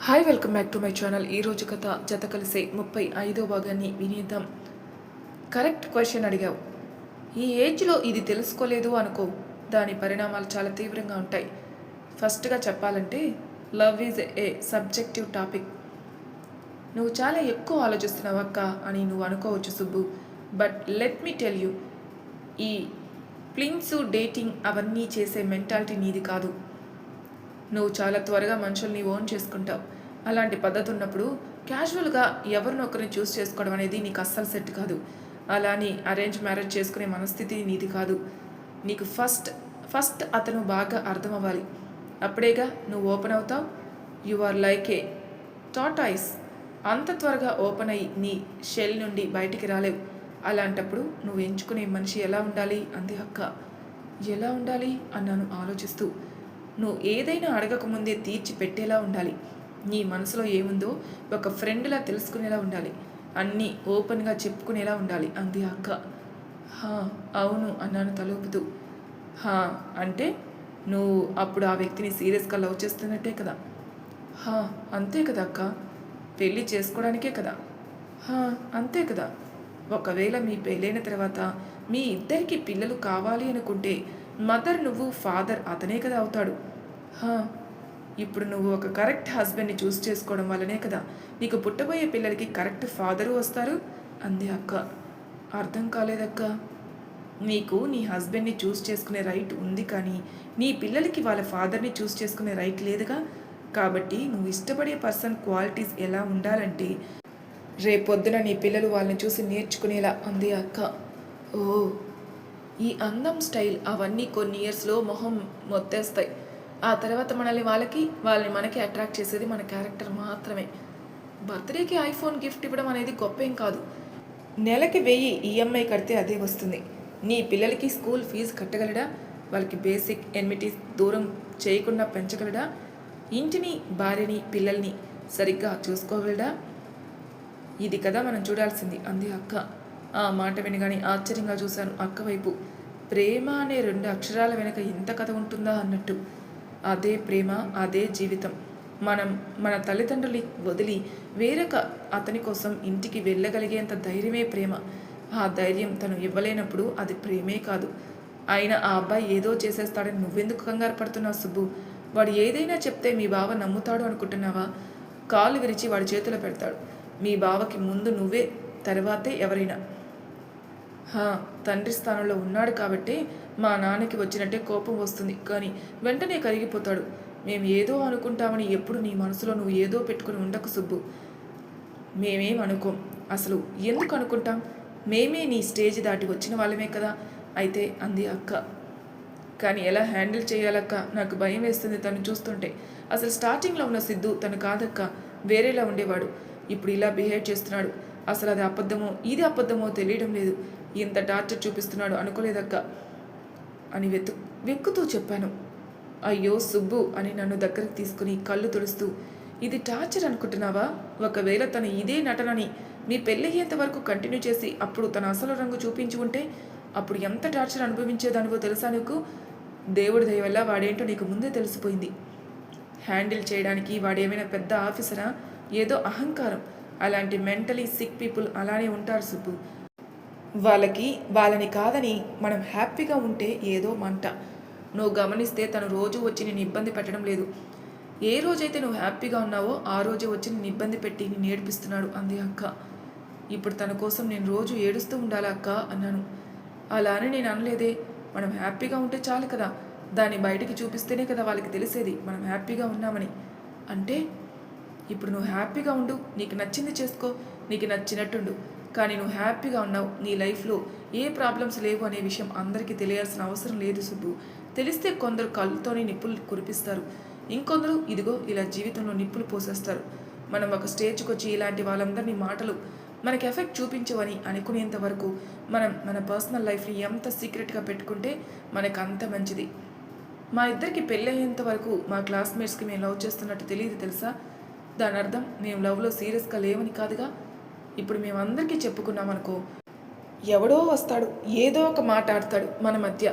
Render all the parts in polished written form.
Hi, welcome back to my channel. ఈరోజు కథ జత కలిసే 35వ భాగాన్ని వినేద్దాం. కరెక్ట్ క్వశ్చన్ అడిగావు. ఈ ఏజ్లో ఇది తెలుసుకోలేదు అనుకో, దాని పరిణామాలు చాలా తీవ్రంగా ఉంటాయి. ఫస్ట్గా చెప్పాలంటే love is a subjective topic. నువ్వు చాలా ఎక్కువ ఆలోచిస్తున్నావు అక్క అని నువ్వు అనుకోవచ్చు Subbu. But let me tell you, ఈ ఫ్లింగ్స్, డేటింగ్ అవన్నీ చేసే మెంటాలిటీ నీది కాదు. నువ్వు చాలా త్వరగా మనుషుల్ని ఓన్ చేసుకుంటావు. అలాంటి పద్ధతి ఉన్నప్పుడు క్యాజువల్గా ఎవరినొకరిని చూస్ చేసుకోవడం అనేది నీకు అస్సలు సెట్ కాదు. అలాని అరేంజ్ మ్యారేజ్ చేసుకునే మనస్థితి నీది కాదు. నీకు ఫస్ట్ అతను బాగా అర్థం అవ్వాలి. అప్పుడేగా నువ్వు ఓపెన్ అవుతావు. You are like a tortoise. అంత త్వరగా ఓపెన్ అయ్యి నీ షెల్ నుండి బయటికి రాలేవు. అలాంటప్పుడు నువ్వు ఎంచుకునే మనిషి ఎలా ఉండాలి అంది అక్క. ఎలా ఉండాలి అన్నాను ఆలోచిస్తూ. నువ్వు ఏదైనా అడగకముందే తీర్చి పెట్టేలా ఉండాలి. నీ మనసులో ఏముందో ఒక ఫ్రెండ్లా తెలుసుకునేలా ఉండాలి. అన్నీ ఓపెన్గా చెప్పుకునేలా ఉండాలి అంది అక్క. అవును అన్నాను తలూపుతూ. అంటే నువ్వు అప్పుడు ఆ వ్యక్తిని సీరియస్గా లవ్ చేస్తున్నట్టే కదా? అంతే కదా అక్క. పెళ్ళి చేసుకోవడానికే కదా? అంతే కదా. ఒకవేళ మీ పెళ్ళైన తర్వాత మీ ఇద్దరికి పిల్లలు కావాలి అనుకుంటే మదర్ నువ్వు, ఫాదర్ అతనే కదా అవుతాడు. ఇప్పుడు నువ్వు ఒక కరెక్ట్ హస్బెండ్ని చూస్ చేసుకోవడం వల్లనే కదా నీకు పుట్టబోయే పిల్లలకి కరెక్ట్ ఫాదరు వస్తారు అంది అక్క. అర్థం కాలేదక్క. నీకు నీ హస్బెండ్ని చూస్ చేసుకునే రైట్ ఉంది, కానీ నీ పిల్లలకి వాళ్ళ ఫాదర్ని చూస్ చేసుకునే రైట్ లేదుగా. కాబట్టి నువ్వు ఇష్టపడే పర్సన్ క్వాలిటీస్ ఎలా ఉండాలంటే రేపొద్దున నీ పిల్లలు వాళ్ళని చూసి నేర్చుకునేలా అంది అక్క. ఓ, ఈ అందం, స్టైల్ అవన్నీ కొన్ని ఇయర్స్లో మొహం మొత్తేస్తాయి. ఆ తర్వాత వాళ్ళని మనకి అట్రాక్ట్ చేసేది మన క్యారెక్టర్ మాత్రమే. బర్త్డేకి ఐఫోన్ గిఫ్ట్ ఇవ్వడం అనేది గొప్ప ఏం కాదు. నెలకి 1000 ఈఎంఐ కడితే అదే వస్తుంది. నీ పిల్లలకి స్కూల్ ఫీజు కట్టగలడా? వాళ్ళకి బేసిక్ ఎన్మిటీస్ దూరం చేయకుండా పెంచగలడా? ఇంటిని, భార్యని, పిల్లల్ని సరిగ్గా చూసుకోగలడా? ఇది కదా మనం చూడాల్సింది అంది అక్క. ఆ మాట వినగానే ఆశ్చర్యంగా చూశాను అక్క వైపు. ప్రేమ అనే 2 అక్షరాల వెనక ఇంత కథ ఉంటుందా అన్నట్టు. అదే ప్రేమ, అదే జీవితం. మనం మన తల్లిదండ్రులు వదిలి వేరొక అతని కోసం ఇంటికి వెళ్ళగలిగేంత ధైర్యమే ప్రేమ. ఆ ధైర్యం తను ఇవ్వలేనప్పుడు అది ప్రేమే కాదు. అయినా ఆ అబ్బాయి ఏదో చేసేస్తాడని నువ్వెందుకు కంగారు పడుతున్నావు సుబ్బు? వాడు ఏదైనా చెప్తే మీ బావ నమ్ముతాడు అనుకుంటున్నావా? కాలు విరిచి వాడి చేతిలో పెడతాడు. మీ బావకి ముందు నువ్వే, తర్వాతే ఎవరైనా. తండ్రి స్థానంలో ఉన్నాడు కాబట్టి మా నాన్నకి వచ్చినట్టే కోపం వస్తుంది, కానీ వెంటనే కరిగిపోతాడు. మేము ఏదో అనుకుంటామని ఎప్పుడు నీ మనసులో నువ్వు ఏదో పెట్టుకుని ఉండకు సుబ్బు. మేమేం అనుకోం. అసలు ఎందుకు అనుకుంటాం? మేమే నీ స్టేజ్ దాటి వచ్చిన వాళ్ళమే కదా. అయితే అంది అక్క. కానీ ఎలా హ్యాండిల్ చేయాలక్క? నాకు భయం వేస్తుంది తను చూస్తుంటే. అసలు స్టార్టింగ్లో ఉన్న సిద్ధు తను కాదక్క, వేరేలా ఉండేవాడు. ఇప్పుడు ఇలా బిహేవ్ చేస్తున్నాడు. అసలు అది అబద్ధమో ఇది అబద్ధమో తెలియడం లేదు. ఇంత టార్చర్ చూపిస్తున్నాడు అనుకోలేదక్క అని వెక్కుతూ చెప్పాను. అయ్యో సుబ్బు అని నన్ను దగ్గరికి తీసుకుని కళ్ళు తుడుస్తూ, ఇది టార్చర్ అనుకుంటున్నావా? ఒకవేళ తను ఇదే నటనని మీ పెళ్ళయ్యేంత వరకు కంటిన్యూ చేసి అప్పుడు తన అసలు రంగు చూపించి ఉంటే అప్పుడు ఎంత టార్చర్ అనుభవించేదానివో తెలుసా నీకు? దేవుడి దయ వల్ల వాడేంటో నీకు ముందే తెలిసిపోయింది. హ్యాండిల్ చేయడానికి వాడేమైనా పెద్ద ఆఫీసరా? ఏదో అహంకారం. అలాంటి మెంటలీ సిక్ పీపుల్ అలానే ఉంటారు సుబ్బు. వాళ్ళని కాదని మనం హ్యాపీగా ఉంటే ఏదో మంట. నువ్వు గమనిస్తే తను రోజు వచ్చి నేను ఇబ్బంది పెట్టడం లేదు. ఏ రోజైతే నువ్వు హ్యాపీగా ఉన్నావో ఆ రోజే వచ్చి నేను ఇబ్బంది పెట్టి నేను ఏడిపిస్తున్నాడు అంది అక్క. ఇప్పుడు తన కోసం నేను రోజు ఏడుస్తూ ఉండాలా అక్క అన్నాను. అలా అని నేను అనలేదే. మనం హ్యాపీగా ఉంటే చాలు కదా. దాన్ని బయటికి చూపిస్తేనే కదా వాళ్ళకి తెలిసేది మనం హ్యాపీగా ఉన్నామని. అంటే ఇప్పుడు నువ్వు హ్యాపీగా ఉండు, నీకు నచ్చింది చేసుకో, నీకు నచ్చినట్టుండు. కానీ నువ్వు హ్యాపీగా ఉన్నావు, నీ లైఫ్లో ఏ ప్రాబ్లమ్స్ లేవు అనే విషయం అందరికీ తెలియాల్సిన అవసరం లేదు సుబ్బు. తెలిస్తే కొందరు కళ్ళుతోనే నిప్పులు కురిపిస్తారు, ఇంకొందరు ఇదిగో ఇలా జీవితంలో నిప్పులు పోసేస్తారు. మనం ఒక స్టేజ్కి వచ్చి ఇలాంటి వాళ్ళందరినీ మాటలు మనకి ఎఫెక్ట్ చూపించవని అనుకునేంత వరకు మనం మన పర్సనల్ లైఫ్ని ఎంత సీక్రెట్గా పెట్టుకుంటే మనకు అంత మంచిది. మా ఇద్దరికి పెళ్ళయ్యేంత వరకు మా క్లాస్మేట్స్కి మేము లవ్ చేస్తున్నట్టు తెలియదు తెలుసా? దాని అర్థం మేము లవ్లో సీరియస్గా లేవని కాదుగా. ఇప్పుడు మేమందరికీ చెప్పుకున్నామనుకో, ఎవడో వస్తాడు, ఏదో ఒక మాట ఆడతాడు మన మధ్య.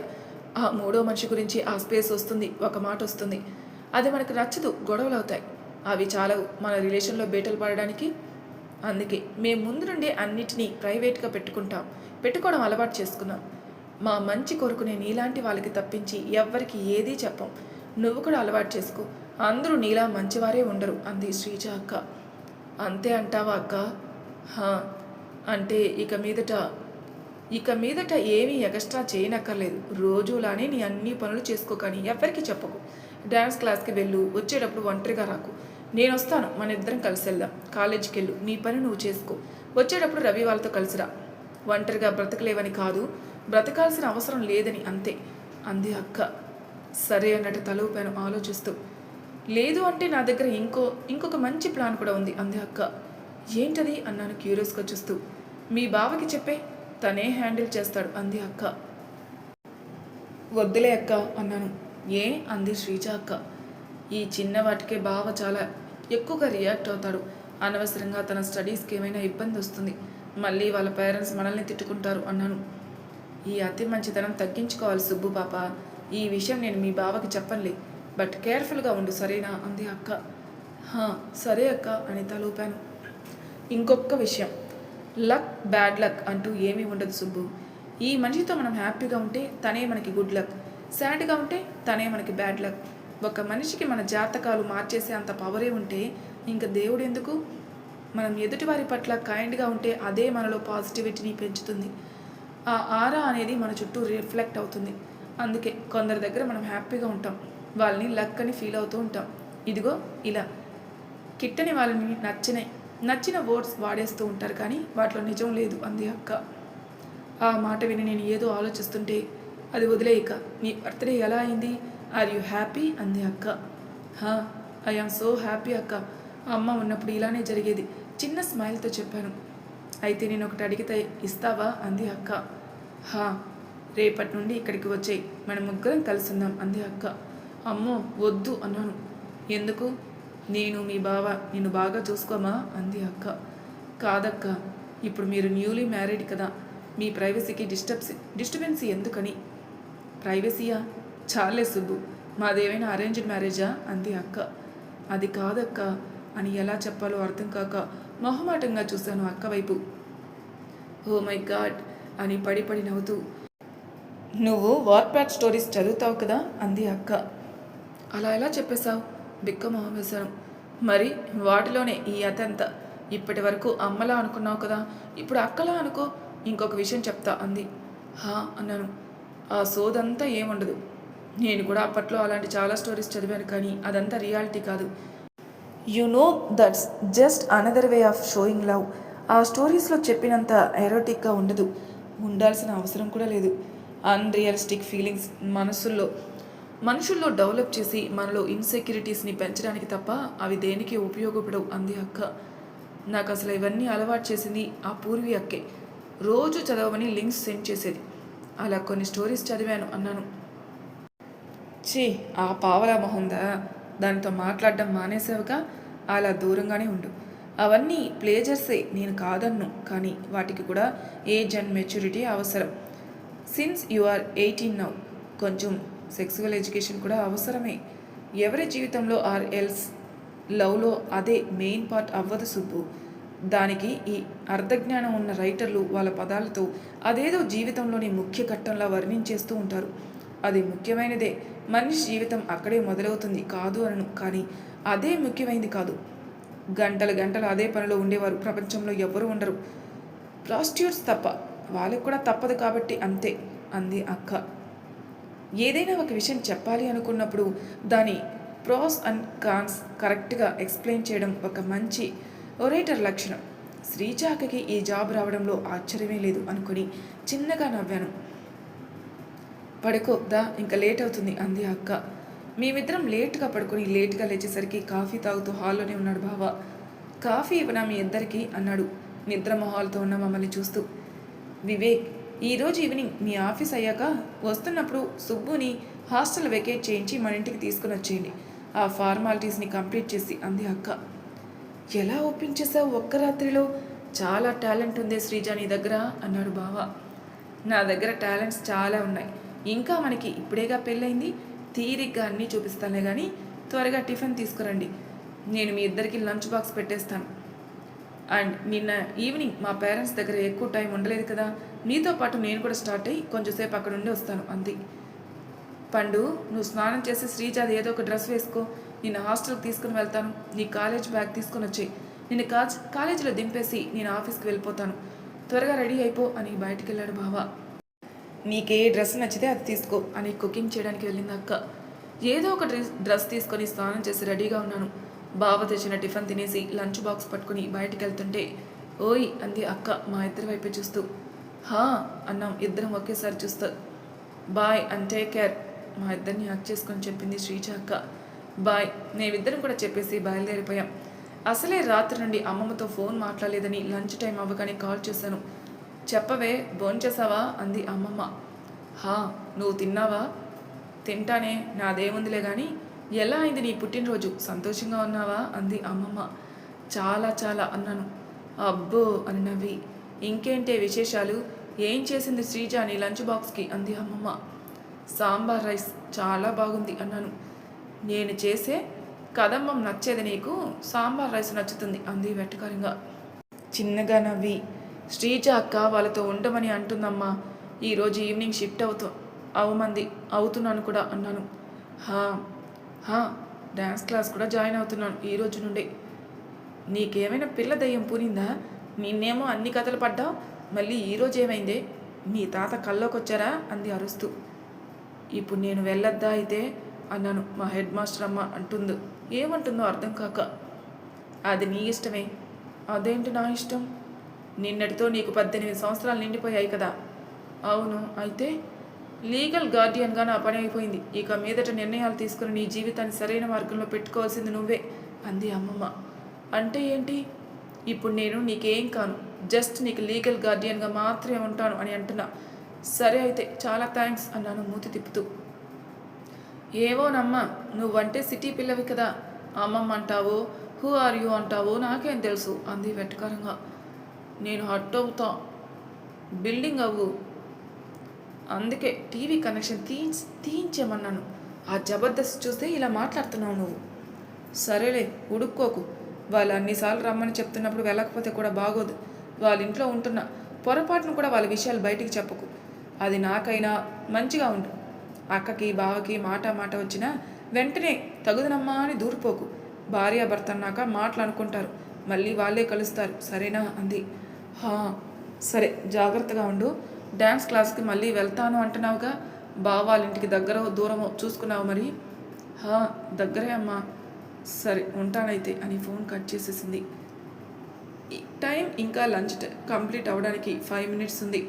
ఆ మూడో మనిషి గురించి ఆ స్పేస్ వస్తుంది, ఒక మాట వస్తుంది. అది మనకు నచ్చదు, గొడవలు అవుతాయి. అవి చాలా మన రిలేషన్లో బేటలు పడడానికి. అందుకే మేము ముందు నుండే అన్నిటినీ ప్రైవేట్గా పెట్టుకోవడం అలవాటు చేసుకున్నాం. మా మంచి కోరుకునే నీలాంటి వాళ్ళకి తప్పించి ఎవ్వరికి ఏదీ చెప్పం. నువ్వు కూడా అలవాటు చేసుకో. అందరూ నీలా మంచివారే ఉండరు అంది శ్రీజ అక్క. అంతే అంటావా అక్క? హా, అంటే ఇక మీదట ఏమీ ఎక్స్ట్రా చేయనక్కర్లేదు. రోజులానే నీ అన్ని పనులు చేసుకో, కానీ ఎవరికి చెప్పకు. డ్యాన్స్ క్లాస్కి వెళ్ళు, వచ్చేటప్పుడు ఒంటరిగా రాకు. నేను వస్తాను, మన ఇద్దరం కలిసి వెళ్దాం. కాలేజీకి వెళ్ళు, నీ పని నువ్వు చేసుకో. వచ్చేటప్పుడు రవి వాళ్ళతో కలిసిరా. ఒంటరిగా బ్రతకలేవని కాదు, బ్రతకాల్సిన అవసరం లేదని అంతే అంది అక్క. సరే అన్నట్టు తల ఊపాను ఆలోచిస్తూ. లేదు అంటే నా దగ్గర ఇంకొక మంచి ప్లాన్ కూడా ఉంది అంది అక్క. ఏంటది అన్నాను క్యూరియస్గా చూస్తూ. మీ బావకి చెప్పే, తనే హ్యాండిల్ చేస్తాడు అంది అక్క. వద్దులే అక్క అన్నాను. ఏ అంది శ్రీజ అక్క. ఈ చిన్న వాటికే బావ చాలా ఎక్కువగా రియాక్ట్ అవుతాడు. అనవసరంగా తన స్టడీస్కి ఏమైనా ఇబ్బంది వస్తుంది. మళ్ళీ వాళ్ళ పేరెంట్స్ మనల్ని తిట్టుకుంటారు అన్నాను. ఈ అతి మంచితనం తగ్గించుకోవాలి సుబ్బు పాప. ఈ విషయం నేను మీ బావకి చెప్పనులే, బట్ కేర్ఫుల్గా ఉండు సరేనా అంది అక్క. సరే అక్క అని తలూపాను. ఇంకొక విషయం, లక్ బ్యాడ్ లక్ అంటూ ఏమీ ఉండదు సుబ్బు. ఈ మనిషితో మనం హ్యాపీగా ఉంటే తనే మనకి గుడ్ లక్, సాడ్గా ఉంటే తనే మనకి బ్యాడ్ లక్. ఒక మనిషికి మన జాతకాలు మార్చేసే అంత పవరే ఉంటే ఇంకా దేవుడు ఎందుకు? మనం ఎదుటివారి పట్ల కైండ్గా ఉంటే అదే మనలో పాజిటివిటీని పెంచుతుంది. ఆ ఆరా అనేది మన చుట్టూ రిఫ్లెక్ట్ అవుతుంది. అందుకే కొందరి దగ్గర మనం హ్యాపీగా ఉంటాం, వాళ్ళని లక్ అని ఫీల్ అవుతూ ఉంటాం. ఇదిగో ఇలా కిట్టని వాళ్ళని నచ్చిన వర్డ్స్ వాడేస్తూ ఉంటారు, కానీ వాటిలో నిజం లేదు అంది అక్క. ఆ మాట విని నేను ఏదో ఆలోచిస్తుంటే, అది వదిలేయక నీ బర్త్డే ఎలా అయింది, ఆర్ యూ హ్యాపీ అంది అక్క. ఐ ఆమ్ సో హ్యాపీ అక్క. అమ్మ ఉన్నప్పుడు ఇలానే జరిగేది చిన్న స్మైల్తో చెప్పాను. అయితే నేను ఒకటి అడిగితే ఇస్తావా అంది అక్క. రేపటి నుండి ఇక్కడికి వచ్చేయి, మనం ముగ్గురం కలిసిందాం అంది అక్క. అమ్మో వద్దు అన్నాను. ఎందుకు? నేను మీ బావ నిన్ను బాగా చూసుకోమా అంది అక్క. కాదక్క, ఇప్పుడు మీరు న్యూలీ మ్యారీడ్ కదా, మీ ప్రైవసీకి డిస్టర్బెన్సీ ఎందుకని. ప్రైవసీయా? చాలే సుబ్బు, మాదేమైనా అరేంజ్డ్ మ్యారేజా అంది అక్క. అది కాదక్క అని ఎలా చెప్పాలో అర్థం కాక మొహమాటంగా చూశాను అక్క వైపు. ఓ మై గాడ్ అని పడి నవ్వుతూ, నువ్వు వాట్‌ప్యాడ్ స్టోరీస్ చదువుతావు కదా అంది అక్క. అలా ఎలా చెప్పేశావు? బిక్క మొహం వేశాను. మరి వాటిలోనే ఈ అతంత. ఇప్పటి వరకు అమ్మలా అనుకున్నావు కదా, ఇప్పుడు అక్కలా అనుకో. ఇంకొక విషయం చెప్తా అంది. అన్నాను. ఆ సోదంతా ఏముండదు. నేను కూడా అప్పట్లో అలాంటి చాలా స్టోరీస్ చదివాను, కానీ అదంతా రియాలిటీ కాదు. You know that's just another way of showing love. ఆ స్టోరీస్లో చెప్పినంత ఎరోటిక్గా ఉండదు, ఉండాల్సిన అవసరం కూడా లేదు. అన్రియలిస్టిక్ ఫీలింగ్స్ మనుషుల్లో డెవలప్ చేసి మనలో ఇన్సెక్యూరిటీస్ని పెంచడానికి తప్ప అవి దేనికి ఉపయోగపడవు అంది అక్క. నాకు అసలు ఇవన్నీ అలవాటు చేసింది ఆ పూర్వీ అక్కే. రోజు చదవమని లింక్స్ సెండ్ చేసేది. అలా కొన్ని స్టోరీస్ చదివాను అన్నాను. ఆ పావలా మొహందా, దానితో మాట్లాడడం మానేసావుగా, అలా దూరంగానే ఉండు. అవన్నీ ప్లేజర్సే, నేను కాదన్ను, కానీ వాటికి కూడా ఏజ్ అండ్ మెచ్యూరిటీ అవసరం. సిన్స్ యు ఆర్ 18 నౌ, కొంచెం సెక్సువల్ ఎడ్యుకేషన్ కూడా అవసరమే. ఎవరి జీవితంలో ఆర్ ఎల్స్ లవ్లో అదే మెయిన్ పార్ట్ అవ్వదు సుబ్బు. దానికి ఈ అర్ధజ్ఞానం ఉన్న రైటర్లు వాళ్ళ పదాలతో అదేదో జీవితంలోని ముఖ్య ఘట్టంలా వర్ణించేస్తూ ఉంటారు. అది ముఖ్యమైనదే, మనిషి జీవితం అక్కడే మొదలవుతుంది కాదు అనను, కానీ అదే ముఖ్యమైనది కాదు. గంటలు అదే పనిలో ఉండేవారు ప్రపంచంలో ఎవ్వరూ ఉండరు, ప్రాస్టిట్యూట్స్ తప్ప. వాళ్ళకు కూడా తప్పదు కాబట్టి అంతే అంది అక్క. ఏదైనా ఒక విషయం చెప్పాలి అనుకున్నప్పుడు దాని ప్రోస్ అండ్ కాన్స్ కరెక్ట్గా ఎక్స్ప్లెయిన్ చేయడం ఒక మంచి ఒరేటర్ లక్షణం. శ్రీజాకకి ఈ జాబ్ రావడంలో ఆశ్చర్యమే లేదు అనుకుని చిన్నగా నవ్వాను. పడుకోదా, ఇంకా లేట్ అవుతుంది అంది అక్క. మేమిద్దరం లేట్గా పడుకొని లేట్గా లేచేసరికి కాఫీ తాగుతూ హాల్లోనే ఉన్నాడు బావ. కాఫీ ఇవ్వనా మీ ఇద్దరికి అన్నాడు నిద్ర మొహాలతో ఉన్న మమ్మల్ని చూస్తూ. వివేక్, ఈరోజు ఈవినింగ్ మీ ఆఫీస్ అయ్యాక వస్తున్నప్పుడు సుబ్బుని హాస్టల్ వెకేట్ చేయించి మన ఇంటికి తీసుకుని వచ్చేయండి, ఆ ఫార్మాలిటీస్ని కంప్లీట్ చేసి అంది అక్క. ఎలా ఒప్పించేసావు ఒక్క రాత్రిలో? చాలా టాలెంట్ ఉంది శ్రీజ నీ దగ్గర అన్నాడు బావ. నా దగ్గర టాలెంట్స్ చాలా ఉన్నాయి, ఇంకా మనకి ఇప్పుడేగా పెళ్ళయింది, తీరిగ్గా అన్నీ చూపిస్తానే, కానీ త్వరగా టిఫిన్ తీసుకురండి. నేను మీ ఇద్దరికి లంచ్ బాక్స్ పెట్టేస్తాను. అండ్ నిన్న ఈవినింగ్ మా పేరెంట్స్ దగ్గర ఎక్కువ టైం ఉండలేదు కదా, నీతో పాటు నేను కూడా స్టార్ట్ అయ్యి కొంచెంసేపు అక్కడ ఉండి వస్తాను అంది. పండు, నువ్వు స్నానం చేసి శ్రీజాది ఏదో ఒక డ్రెస్ వేసుకో, నిన్ను హాస్టల్కి తీసుకుని వెళ్తాను. నీ కాలేజ్ బ్యాగ్ తీసుకుని వచ్చేయి, నిన్ను కాలేజీలో దింపేసి నేను ఆఫీస్కి వెళ్ళిపోతాను. త్వరగా రెడీ అయిపో అని బయటికి వెళ్ళాడు బావ. నీకే డ్రెస్ నచ్చితే అది తీసుకో అని కుకింగ్ చేయడానికి వెళ్ళింది అక్క. ఏదో ఒక డ్రెస్ తీసుకొని స్నానం చేసి రెడీగా ఉన్నాను. బావ తెచ్చిన టిఫిన్ తినేసి లంచ్ బాక్స్ పట్టుకుని బయటికి వెళ్తుంటే ఓయ్ అంది అక్క మా ఇద్దరి వైపు చూస్తూ. హా అన్నాం ఇద్దరం ఒకేసారి చూస్తూ. బాయ్ అండ్ టేక్ కేర్ మా ఇద్దరిని హక్ చేసుకొని చెప్పింది శ్రీజ అక్క. బాయ్ మేమిద్దరం కూడా చెప్పేసి బయలుదేరిపోయాం. అసలే రాత్రి నుండి అమ్మమ్మతో ఫోన్ మాట్లాడలేదని లంచ్ టైం అవ్వగానే కాల్ చేశాను. చెప్పవే, భోంచేసావా అంది అమ్మమ్మ. హా, నువ్వు తిన్నావా? తింటానే, నాదేముందిలే కానీ ఎలా అయింది నీ పుట్టినరోజు, సంతోషంగా ఉన్నావా అంది అమ్మమ్మ. చాలా చాలా అన్నాను. అబ్బో అని నవ్వి, ఇంకేంటే విశేషాలు, ఏం చేసింది శ్రీజ నీ లంచ్ బాక్స్కి అంది అమ్మమ్మ. సాంబార్ రైస్ చాలా బాగుంది అన్నాను. నేను చేసే కదమ్మం నచ్చేది నీకు, సాంబార్ రైస్ నచ్చుతుంది అంది వెటకారంగా. చిన్నగా నవ్వి, శ్రీజ అక్క వాళ్ళతో ఉండమని అంటుందమ్మా, ఈరోజు ఈవినింగ్ షిఫ్ట్ అవుతున్నాను కూడా అన్నాను. హా డ్యాన్స్ క్లాస్ కూడా జాయిన్ అవుతున్నాను ఈరోజు నుండి. నీకేమైనా పిల్ల దయ్యం పూనిందా? నిన్నేమో అన్ని కథలు పడ్డావు, మళ్ళీ ఈరోజు ఏమైందే, మీ తాత కల్లోకి వచ్చారా అంది అరుస్తూ. ఇప్పుడు నేను వెళ్ళొద్దా అయితే అన్నాను. మా హెడ్ మాస్టర్ అమ్మ అంటుందో ఏమంటుందో అర్థం కాక. అది నీ ఇష్టమే. అదేంటి నా ఇష్టం? నిన్నటితో నీకు 18 సంవత్సరాలు నిండిపోయాయి కదా. అవును, అయితే లీగల్ గార్డియన్గా నా పని అయిపోయింది. ఇక మీదట నిర్ణయాలు తీసుకుని నీ జీవితాన్ని సరైన మార్గంలో పెట్టుకోవాల్సింది నువ్వే అంది అమ్మమ్మ. అంటే ఏంటి? ఇప్పుడు నేను నీకేం కాను, జస్ట్ నీకు లీగల్ గార్డియన్గా మాత్రమే ఉంటాను అని అంటున్నా. సరే అయితే, చాలా థ్యాంక్స్ అన్నాను మూతి తిప్పుతూ. ఏవోనమ్మా, నువ్వంటే సిటీ పిల్లవి కదా, అమ్మమ్మ అంటావో హూ ఆర్ యూ అంటావో నాకేం తెలుసు అంది వెటకారంగా. నేను హట్ అవుతా, బిల్డింగ్ అవ్వు, అందుకే టీవీ కనెక్షన్ తీయించేమన్నాను. ఆ జబర్దస్త్ చూస్తే ఇలా మాట్లాడుతున్నావు నువ్వు. సరేలే, ఉడుక్కోకు. వాళ్ళు అన్నిసార్లు రమ్మని చెప్తున్నప్పుడు వెళ్ళకపోతే కూడా బాగోదు. వాళ్ళ ఇంట్లో ఉంటున్నా, పొరపాటును కూడా వాళ్ళ విషయాలు బయటికి చెప్పకు. అది నాకైనా మంచిగా ఉండు. అక్కకి బావకి మాట వచ్చినా వెంటనే తగుదనమ్మా అని దూరిపోకు. భార్యాభర్త అన్నాక మాటలు అనుకుంటారు, మళ్ళీ వాళ్ళే కలుస్తారు, సరేనా అంది. సరే, జాగ్రత్తగా ఉండు. డ్యాన్స్ క్లాస్కి మళ్ళీ వెళ్తాను అంటున్నావుగా, బావ వాళ్ళ ఇంటికి దగ్గర దూరమో చూసుకున్నావు మరి? దగ్గరే అమ్మా. సరే ఉంటానైతే అని ఫోన్ కట్ చేసేసింది. టైం ఇంకా లంచ్ కంప్లీట్ అవ్వడానికి 5 మినిట్స్ ఉంది.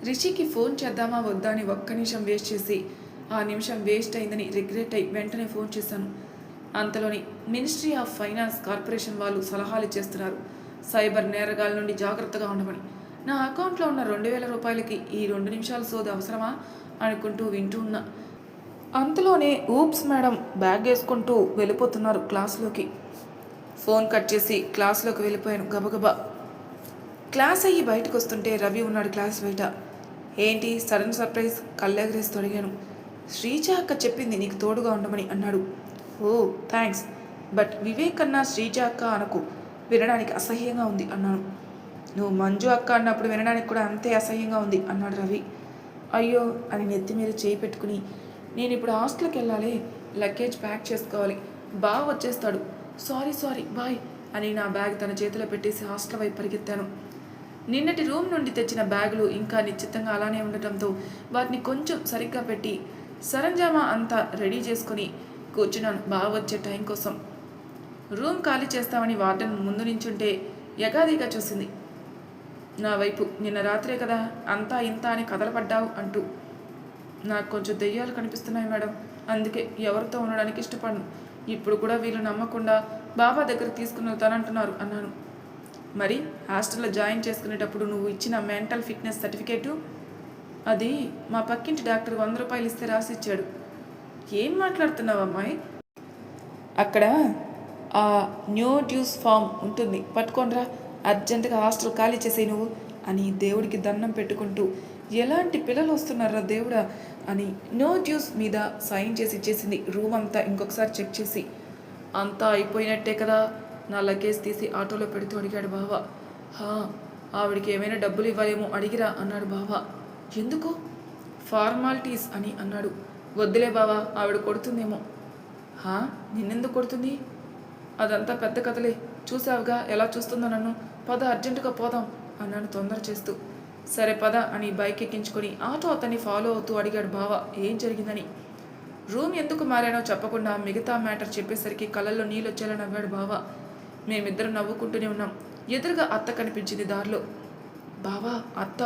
రిషికి ఫోన్ చేద్దామా వద్దా అని ఒక్క నిమిషం వేస్ట్ చేసి ఆ నిమిషం వేస్ట్ అయిందని రిగ్రెట్ అయి వెంటనే ఫోన్ చేశాను. అంతలోని మినిస్ట్రీ ఆఫ్ ఫైనాన్స్ కార్పొరేషన్ వాళ్ళు సలహాలు ఇచ్చేస్తున్నారు. సైబర్ నేరగాల నుండి జాగ్రత్తగా ఉండమని. నా అకౌంట్లో ఉన్న 2000 రూపాయలకి ఈ 2 నిమిషాల సోది అవసరమా అనుకుంటూ వింటూ ఉన్నా. అంతలోనే ఊప్స్ మేడం బ్యాగ్ వేసుకుంటూ వెళ్ళిపోతున్నారు క్లాస్లోకి. ఫోన్ కట్ చేసి క్లాస్లోకి వెళ్ళిపోయాను గబగబా. క్లాస్ అయ్యి బయటకు వస్తుంటే రవి ఉన్నాడు క్లాస్ బయట. ఏంటి సడన్ సర్ప్రైజ్? కళ్ళెగరేసి తొడిగాను. శ్రీజ అక్క చెప్పింది నీకు తోడుగా ఉండమని అన్నాడు. ఓ థ్యాంక్స్, బట్ వివేక్ అన్నా శ్రీజ అక్క అనకు, వినడానికి అసహ్యంగా ఉంది అన్నాను. నువ్వు మంజు అక్క అన్నప్పుడు వినడానికి కూడా అంతే అసహ్యంగా ఉంది అన్నాడు రవి. అయ్యో అని నెత్తి మీద చేయి పెట్టుకుని, నేను ఇప్పుడు హాస్టల్కి వెళ్ళాలి, లగేజ్ ప్యాక్ చేసుకోవాలి, బాగా వచ్చేస్తాడు, సారీ బాయ్ అని నా బ్యాగ్ తన చేతిలో పెట్టేసి హాస్టల్ వైపు పరిగెత్తాను. నిన్నటి రూమ్ నుండి తెచ్చిన బ్యాగులు ఇంకా నిశ్చితంగా అలానే ఉండటంతో వాటిని కొంచెం సరిగ్గా పెట్టి సరంజామా అంతా రెడీ చేసుకుని కూర్చున్నాను బాగా వచ్చే టైం కోసం. రూమ్ ఖాళీ చేస్తామని వార్డెన్ ముందు నించుంటే యగాదిగా చూసింది నా వైపు. నిన్న రాత్రే కదా అంతా ఇంత అని కదలపడ్డావు అంటూ. నాకు కొంచెం దెయ్యాలు కనిపిస్తున్నాయి మేడం, అందుకే ఎవరితో ఉండడానికి ఇష్టపడను. ఇప్పుడు కూడా వీళ్ళు నమ్మకుండా బాబా దగ్గర తీసుకుని వెళ్తానంటున్నారు అన్నాను. మరి హాస్టల్లో జాయిన్ చేసుకునేటప్పుడు నువ్వు ఇచ్చిన మెంటల్ ఫిట్నెస్ సర్టిఫికేటు, అది మా పక్కింటి డాక్టర్ 100 రూపాయలు ఇస్తే రాసి ఇచ్చాడు. ఏం మాట్లాడుతున్నావు అమ్మాయి? అక్కడ ఆ న్యూ డ్యూస్ ఫామ్ ఉంటుంది, పట్టుకోనరా, అర్జెంటుగా హాస్టల్ ఖాళీ చేసేయి నువ్వు అని దేవుడికి దండం పెట్టుకుంటూ, ఎలాంటి పిల్లలు వస్తున్నారా దేవుడా అని నో డ్యూస్ మీద సైన్ చేసి ఇచ్చేసింది. రూమ్ అంతా ఇంకొకసారి చెక్ చేసి, అంతా అయిపోయినట్టే కదా. నా లగేజ్ తీసి ఆటోలో పెడుతూ అడిగాడు బావ. హా, ఆవిడికి ఏమైనా డబ్బులు ఇవ్వాలేమో అడిగిరా అన్నాడు బావ. ఎందుకు? ఫార్మాలిటీస్ అని అన్నాడు. వద్దులే బావా, ఆవిడ కొడుతుందేమో. హా, నిన్నెందుకు కొడుతుంది? అదంతా పెద్ద కథలే, చూసావుగా ఎలా చూస్తుందో నన్ను. పద, అర్జెంటుగా పోదాం అన్నాను తొందర చేస్తూ. సరే పద అని బైక్ ఎక్కించుకొని ఆటో అతన్ని ఫాలో అవుతూ అడిగాడు బావ ఏం జరిగిందని. రూమ్ ఎందుకు మారానో చెప్పకుండా మిగతా మ్యాటర్ చెప్పేసరికి కళ్ళల్లో నీళ్ళు వచ్చేలా నవ్వాడు బావ. మేమిద్దరం నవ్వుకుంటూనే ఉన్నాం. ఎదురుగా అత్త కనిపించింది దారిలో. బావా, అత్త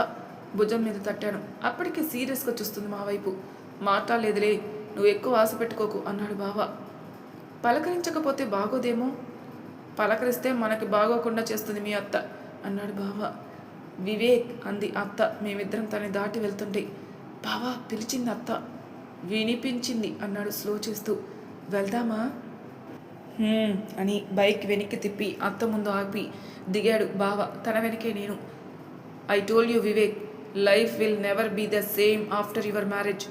భుజం మీద తట్టాను. అప్పటికే సీరియస్గా చూస్తుంది మా వైపు. మాట్లాడలేదులే, నువ్వు ఎక్కువ ఆశ పెట్టుకోకు అన్నాడు బావ. పలకరించకపోతే బాగోదేమో. పలకరిస్తే మనకి బాగోకుండా చేస్తుంది మీ అత్త అన్నాడు బావ. వివేక్ అంది అత్త మేమిద్దరం తనని దాటి వెళ్తుంటే. బావా పిలిచింది అత్త. వినిపించింది అన్నాడు స్లో చేస్తూ. వెళ్దామా అని బైక్ వెనక్కి తిప్పి అత్త ముందు ఆపి దిగాడు బావ. తన వెనకే నేను. I told you Vivek, life will never be the same after your marriage.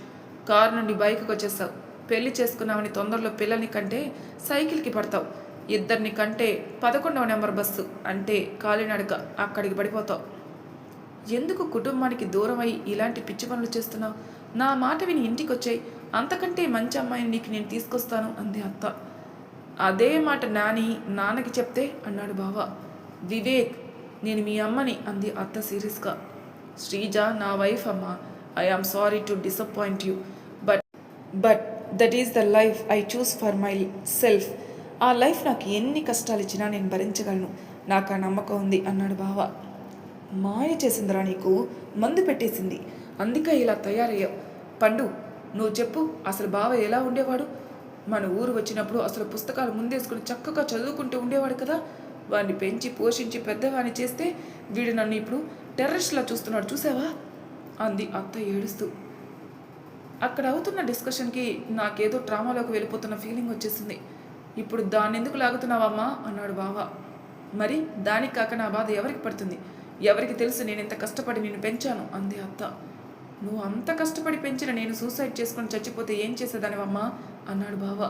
Car నుండి బైక్కి వచ్చేస్తావు. పెళ్లి చేసుకున్నావని తొందరలో పిల్లల్ని కంటే సైకిల్కి పడతావు. ఇద్దరిని కంటే 11వ నెంబర్ బస్సు అంటే కాలినడక అక్కడికి పడిపోతావు. ఎందుకు కుటుంబానికి దూరం అయి ఇలాంటి పిచ్చి పనులు చేస్తున్నావు? నా మాట విని ఇంటికి వచ్చాయి. అంతకంటే మంచి అమ్మాయిని నీకు నేను తీసుకొస్తాను అంది అత్త. అదే మాట నాన్నకి చెప్తే అన్నాడు బావ. వివేక్, నేను మీ అమ్మని అంది అత్త సీరియస్గా. శ్రీజ నా వైఫ్ అమ్మ. I am sorry to disappoint you, but that is the life I choose for myself. ఆ లైఫ్ నాకు ఎన్ని కష్టాలు ఇచ్చినా నేను భరించగలను. నాకు ఆ నమ్మకం ఉంది అన్నాడు బావ. మాయ చేసిందిరా నీకు, మందు పెట్టేసింది, అందుకే ఇలా తయారయ్యావు. పండు, నువ్వు చెప్పు, అసలు బావ ఎలా ఉండేవాడు? మన ఊరు వచ్చినప్పుడు అసలు పుస్తకాలు ముందేసుకుని చక్కగా చదువుకుంటూ ఉండేవాడు కదా. వాడిని పెంచి పోషించి పెద్దవాడిని చేస్తే వీడు నన్ను ఇప్పుడు టెర్రరిస్ట్లా చూస్తున్నాడు, చూసావా అంది అత్త ఏడుస్తూ. అక్కడ అవుతున్న డిస్కషన్కి నాకేదో డ్రామాలోకి వెళ్ళిపోతున్న ఫీలింగ్ వచ్చేసింది. ఇప్పుడు దాన్ని ఎందుకు లాగుతున్నావమ్మా అన్నాడు బావ. మరి దానికి కాక నా బాధ ఎవరికి పడుతుంది? ఎవరికి తెలుసు నేను ఎంత కష్టపడి నిన్ను పెంచాను అంది అత్త. నువ్వు అంత కష్టపడి పెంచిన నేను సూసైడ్ చేసుకొని చచ్చిపోతే ఏం చేసేదానివమ్మా అన్నాడు బావ.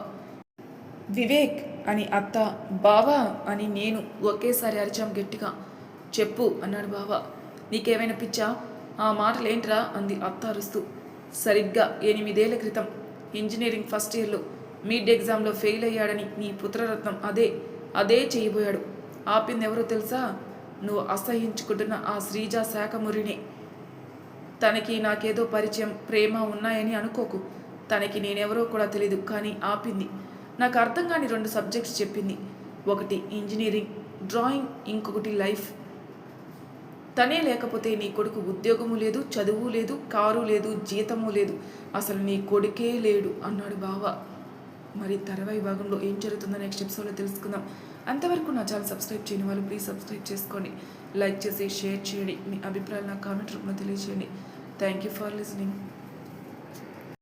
వివేక్ అని అత్త, బావా అని నేను ఒకేసారి అరిచాం గట్టిగా. చెప్పు అన్నాడు బావ. నీకేమైనా పిచ్చా? ఆ మాటలేంట్రా అంది అత్త అరుస్తూ. సరిగ్గా 8 ఏళ్ల క్రితం ఇంజనీరింగ్ ఫస్ట్ ఇయర్లో మిడ్ ఎగ్జామ్లో ఫెయిల్ అయ్యాడని నీ పుత్రరత్నం అదే చేయబోయాడు. ఆపింది ఎవరో తెలుసా? నువ్వు అసహించుకుంటున్న ఆ శ్రీజ శాఖమురిని. తనకి నాకేదో పరిచయం ప్రేమ ఉన్నాయని అనుకోకు. తనకి నేనెవరో కూడా తెలీదు, కానీ ఆపింది. నాకు అర్థం కాని 2 సబ్జెక్ట్స్ చెప్పింది. ఒకటి ఇంజనీరింగ్, డ్రాయింగ్, ఇంకొకటి లైఫ్. తనే లేకపోతే నీ కొడుకు ఉద్యోగము లేదు, చదువు లేదు, కారు లేదు, జీతము లేదు, అసలు నీ కొడుకే లేడు అన్నాడు బావ. మరి తర్వాయి భాగంలో ఏం జరుగుతుందో నెక్స్ట్ ఎపిసోడ్లో తెలుసుకుందాం. అంతవరకు నా ఛానల్ సబ్స్క్రైబ్ చేయని వాళ్ళు ప్లీజ్ సబ్స్క్రైబ్ చేసుకోండి. లైక్ చేసి షేర్ చేయండి. మీ అభిప్రాయాలు నా కామెంట్ రూపంలో తెలియజేయండి. Thank you for listening.